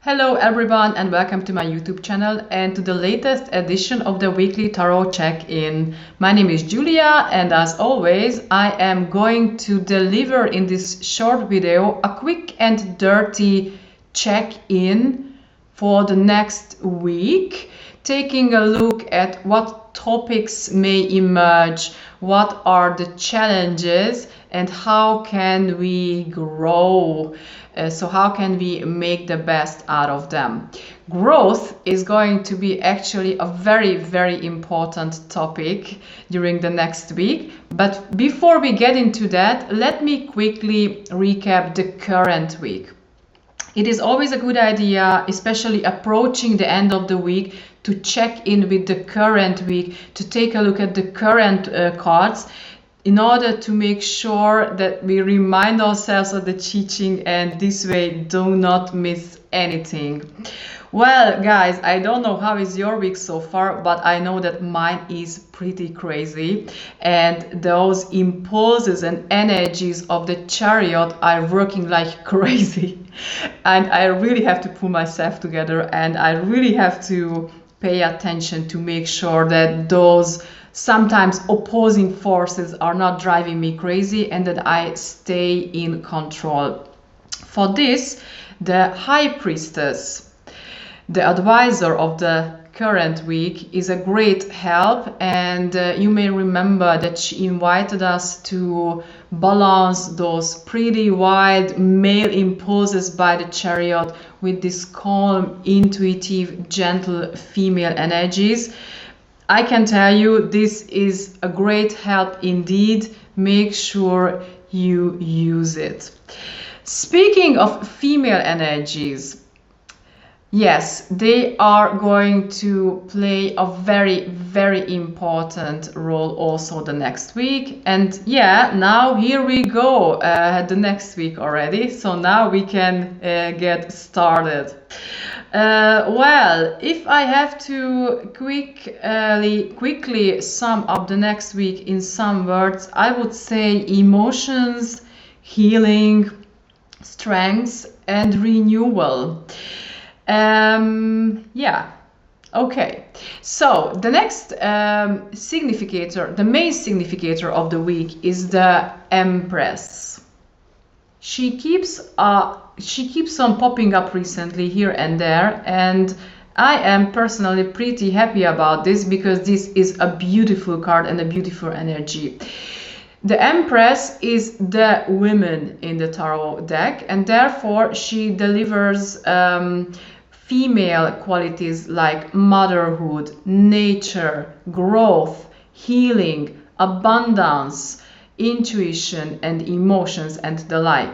Hello everyone and welcome to my YouTube channel and to the latest edition of the weekly tarot check-in. My name is Julia and as always I am going to deliver in this short video a quick and dirty check-in for the next week, taking a look at what topics may emerge, what are the challenges and how can we grow. So how can we make the best out of them? Growth is going to be actually a very, very important topic during the next week. But before we get into that, let me quickly recap the current week. It is always a good idea, especially approaching the end of the week, to check in with the current week, to take a look at the current cards, in order to make sure that we remind ourselves of the teaching and this way do not miss anything. Well, guys, I don't know how is your week so far, but I know that mine is pretty crazy. And those impulses and energies of the chariot are working like crazy. And I really have to pull myself together and I really have to pay attention to make sure that those sometimes opposing forces are not driving me crazy and that I stay in control. For this, the High Priestess, the advisor of the current week, is a great help, and you may remember that she invited us to balance those pretty wild male impulses by the chariot with this calm, intuitive, gentle female energies. I can tell you this is a great help indeed. Make sure you use it. Speaking of female energies, yes, they are going to play a very, very important role also the next week. And yeah, now here we go, the next week already. So now we can get started. Well, if I have to quickly sum up the next week in some words, I would say emotions, healing, strength, and renewal. Yeah. Okay. So the next significator, the main significator of the week is the Empress. She keeps on popping up recently here and there, and I am personally pretty happy about this because this is a beautiful card and a beautiful energy. The Empress is the woman in the tarot deck, and therefore she delivers female qualities like motherhood, nature, growth, healing, abundance, intuition and emotions and the like.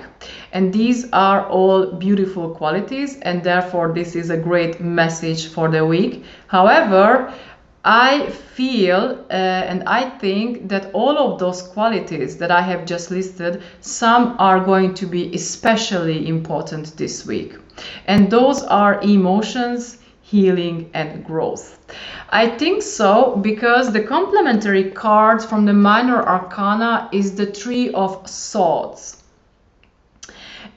And these are all beautiful qualities, and therefore this is a great message for the week. However, I feel and I think that all of those qualities that I have just listed, some are going to be especially important this week. And those are emotions, healing and growth. I think so because the complementary card from the minor arcana is the Three of Swords.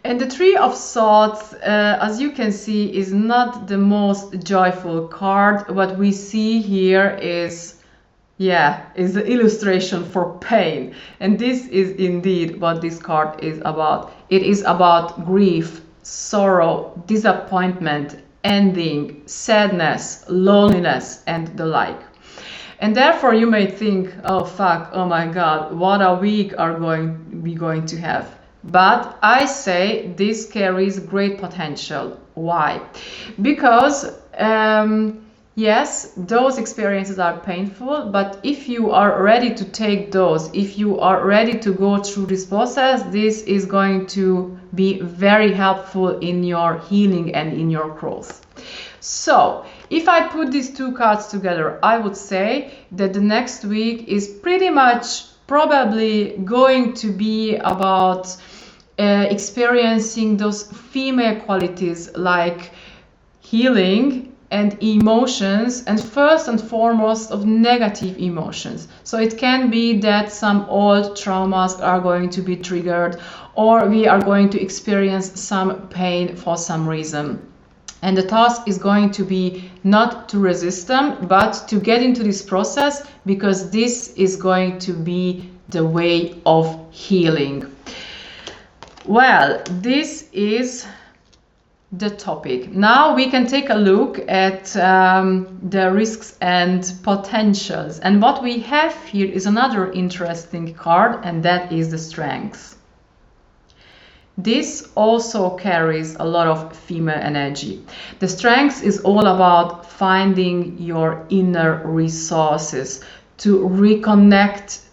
And the Three of Swords, as you can see, is not the most joyful card. What we see here is the illustration for pain. And this is indeed what this card is about. It is about grief, sorrow, disappointment, ending, sadness, loneliness, and the like. And therefore you may think, oh fuck, oh my god, what a week are we going to have. But I say this carries great potential. Why? Because yes, those experiences are painful, but if you are ready to take those, if you are ready to go through this process, this is going to be very helpful in your healing and in your growth. So, if I put these two cards together, I would say that the next week is pretty much probably going to be about experiencing those female qualities like healing and emotions, and first and foremost of negative emotions. So it can be that some old traumas are going to be triggered, or we are going to experience some pain for some reason. And the task is going to be not to resist them, but to get into this process, because this is going to be the way of healing. Well, this is the topic. Now we can take a look at the risks and potentials. And what we have here is another interesting card, and that is the Strength. This also carries a lot of female energy. The Strength is all about finding your inner resources, to reconnect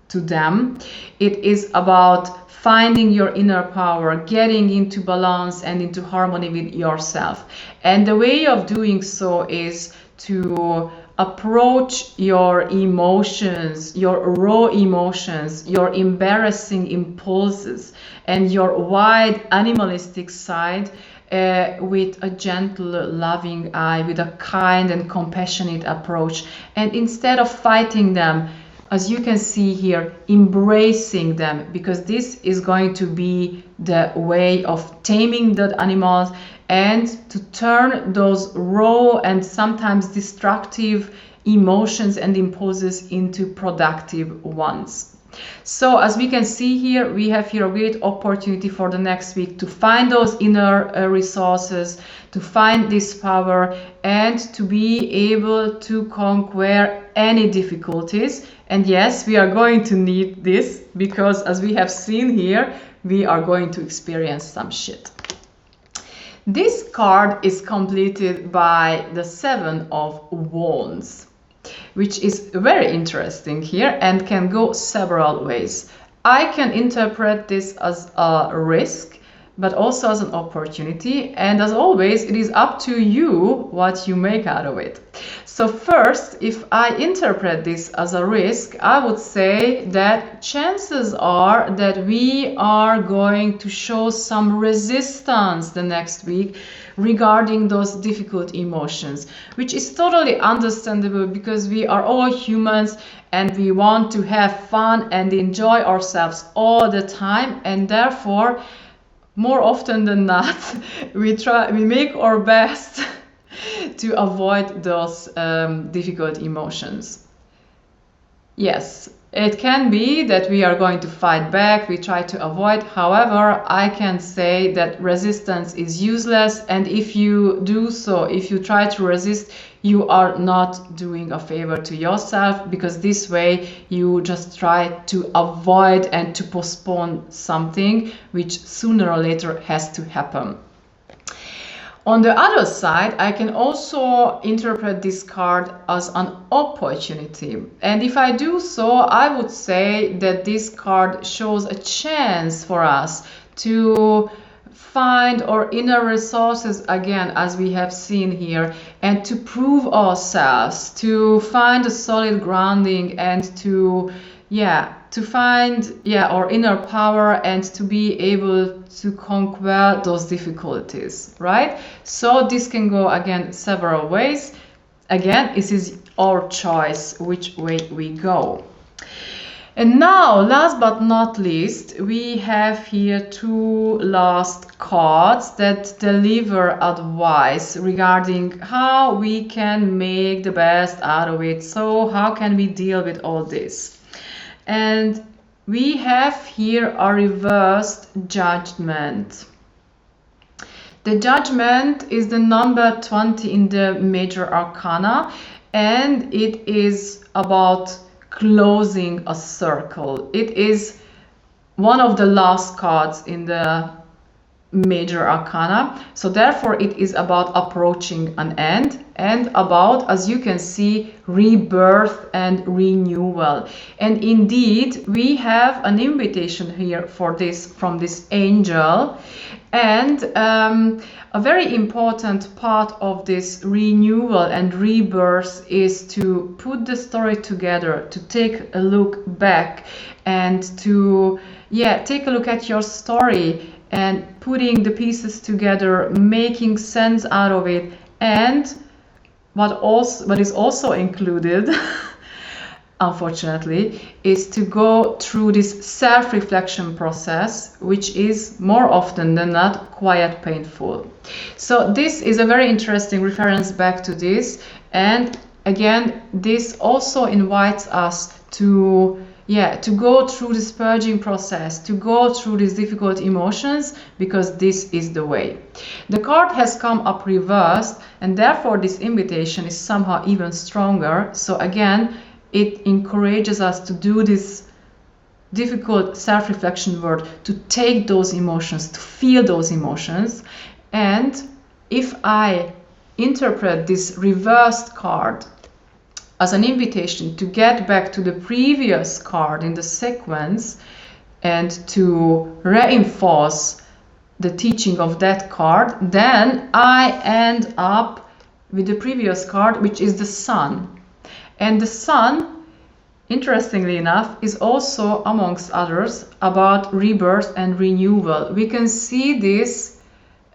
to them. It is about finding your inner power, getting into balance and into harmony with yourself. And the way of doing so is to approach your emotions, your raw emotions, your embarrassing impulses, and your wide animalistic side with a gentle, loving eye, with a kind and compassionate approach. And instead of fighting them, as you can see here, embracing them, because this is going to be the way of taming the animals and to turn those raw and sometimes destructive emotions and impulses into productive ones. So as we can see here, we have here a great opportunity for the next week to find those inner resources, to find this power, and to be able to conquer any difficulties. And yes, we are going to need this, because as we have seen here, we are going to experience some shit. This card is completed by the Seven of Wands, which is very interesting here and can go several ways. I can interpret this as a risk, but also as an opportunity. And as always, it is up to you what you make out of it. So first, if I interpret this as a risk, I would say that chances are that we are going to show some resistance the next week regarding those difficult emotions, which is totally understandable, because we are all humans and we want to have fun and enjoy ourselves all the time, and therefore more often than not we make our best to avoid those difficult emotions. Yes, it can be that we are going to fight back, we try to avoid. However, I can say that resistance is useless, and if you do so, if you try to resist, you are not doing a favor to yourself, because this way you just try to avoid and to postpone something which sooner or later has to happen. On the other side, I can also interpret this card as an opportunity. And if I do so, I would say that this card shows a chance for us to find our inner resources again, as we have seen here, and to prove ourselves, to find a solid grounding, and to find our inner power, and to be able to conquer those difficulties, right? So this can go again several ways. Again, it is our choice which way we go. And now, last but not least, we have here two last cards that deliver advice regarding how we can make the best out of it. So how can we deal with all this? And we have here a reversed Judgment. The Judgment is the number 20 in the Major Arcana, and it is about closing a circle. It is one of the last cards in the Major Arcana, so therefore it is about approaching an end and about, as you can see, rebirth and renewal. And indeed we have an invitation here for this from this angel, and a very important part of this renewal and rebirth is to put the story together, to take a look back and to take a look at your story and putting the pieces together, making sense out of it. And what is also included unfortunately, is to go through this self-reflection process, which is more often than not quite painful. So this is a very interesting reference back to this, and again, this also invites us to go through this purging process, to go through these difficult emotions, because this is the way. The card has come up reversed, and therefore this invitation is somehow even stronger. So again, it encourages us to do this difficult self-reflection work, to take those emotions, to feel those emotions. And if I interpret this reversed card as an invitation to get back to the previous card in the sequence and to reinforce the teaching of that card, then I end up with the previous card, which is the Sun. And the Sun, interestingly enough, is also, amongst others, about rebirth and renewal. We can see this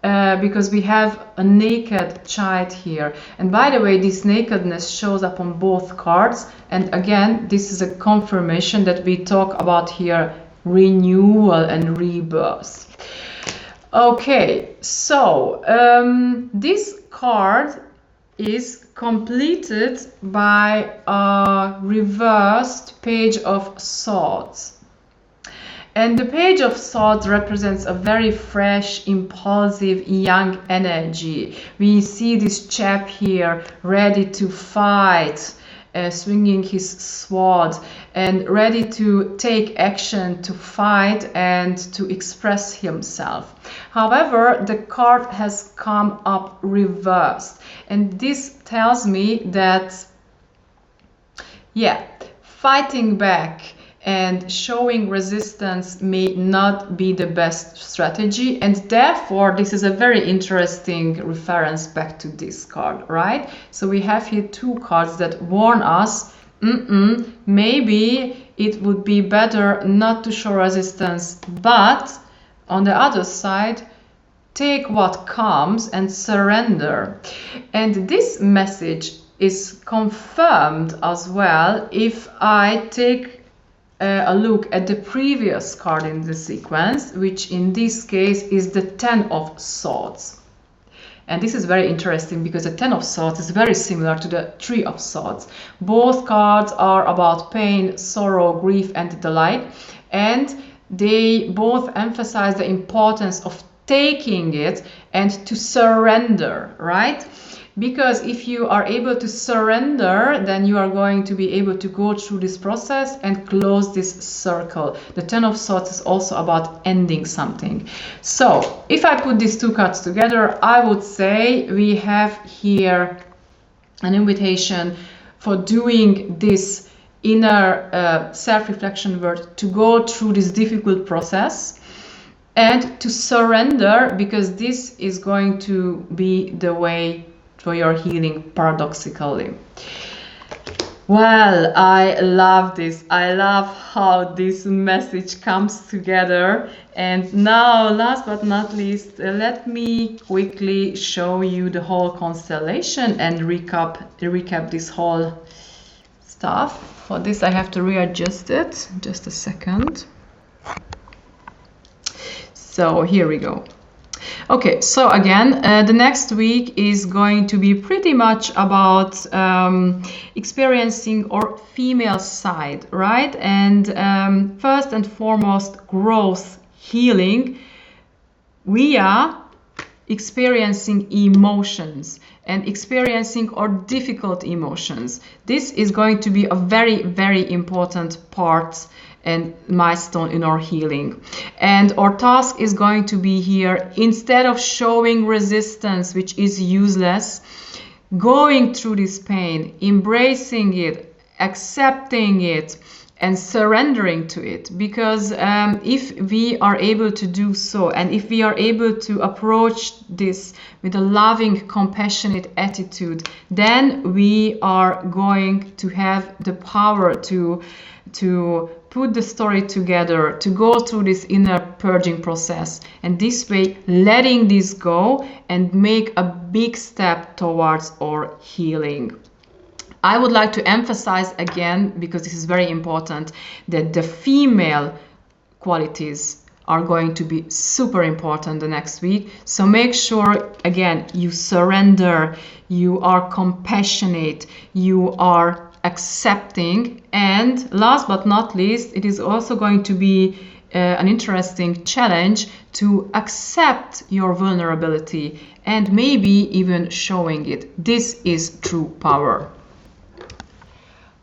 because we have a naked child here. And by the way, this nakedness shows up on both cards. And again, this is a confirmation that we talk about here renewal and rebirth. Okay, so this card is completed by a reversed Page of Swords. And the Page of Swords represents a very fresh, impulsive, young energy. We see this chap here ready to fight, swinging his sword, and ready to take action, to fight and to express himself. However, the card has come up reversed, and this tells me that, fighting back and showing resistance may not be the best strategy, and therefore this is a very interesting reference back to this card, right? So we have here two cards that warn us, maybe it would be better not to show resistance, but on the other side, take what comes and surrender. And this message is confirmed as well if I take a look at the previous card in the sequence, which in this case is the Ten of Swords. And this is very interesting because the Ten of Swords is very similar to the Three of Swords. Both cards are about pain, sorrow, grief, and the like, and they both emphasize the importance of taking it and to surrender, right? Because if you are able to surrender, then you are going to be able to go through this process and close this circle. The Ten of Swords is also about ending something. So if I put these two cards together, I would say we have here an invitation for doing this inner self-reflection work, to go through this difficult process and to surrender, because this is going to be the way for your healing, paradoxically. Well, I love this. I love how this message comes together. And now, last but not least, let me quickly show you the whole constellation and recap this whole stuff. For this, I have to readjust it. Just a second. So here we go. Okay, so again, the next week is going to be pretty much about experiencing our female side, right? And first and foremost, growth, healing. We are experiencing emotions and experiencing our difficult emotions. This is going to be a very, very important part and milestone in our healing. And our task is going to be here, instead of showing resistance, which is useless, going through this pain, embracing it, accepting it, and surrendering to it. Because if we are able to do so, and if we are able to approach this with a loving, compassionate attitude, then we are going to have the power to put the story together, to go through this inner purging process, and this way letting this go and make a big step towards our healing. I would like to emphasize again, because this is very important, that the female qualities are going to be super important the next week. So make sure, again, you surrender, you are compassionate, you are accepting, and last but not least, it is also going to be an interesting challenge to accept your vulnerability and maybe even showing it. This is true power.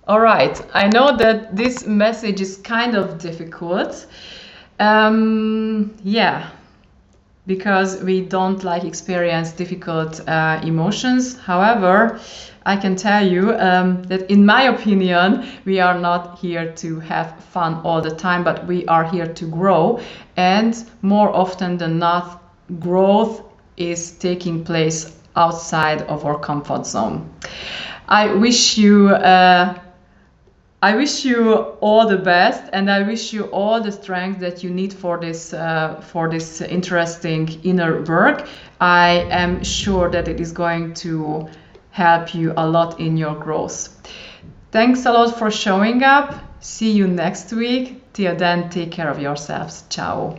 All right, I know that this message is kind of difficult. Yeah, because we don't like experience difficult emotions. However, I can tell you that in my opinion, we are not here to have fun all the time, but we are here to grow. And more often than not, growth is taking place outside of our comfort zone. I wish you all the best, and I wish you all the strength that you need for this interesting inner work. I am sure that it is going to help you a lot in your growth. Thanks a lot for showing up. See you next week. Till then, take care of yourselves. Ciao.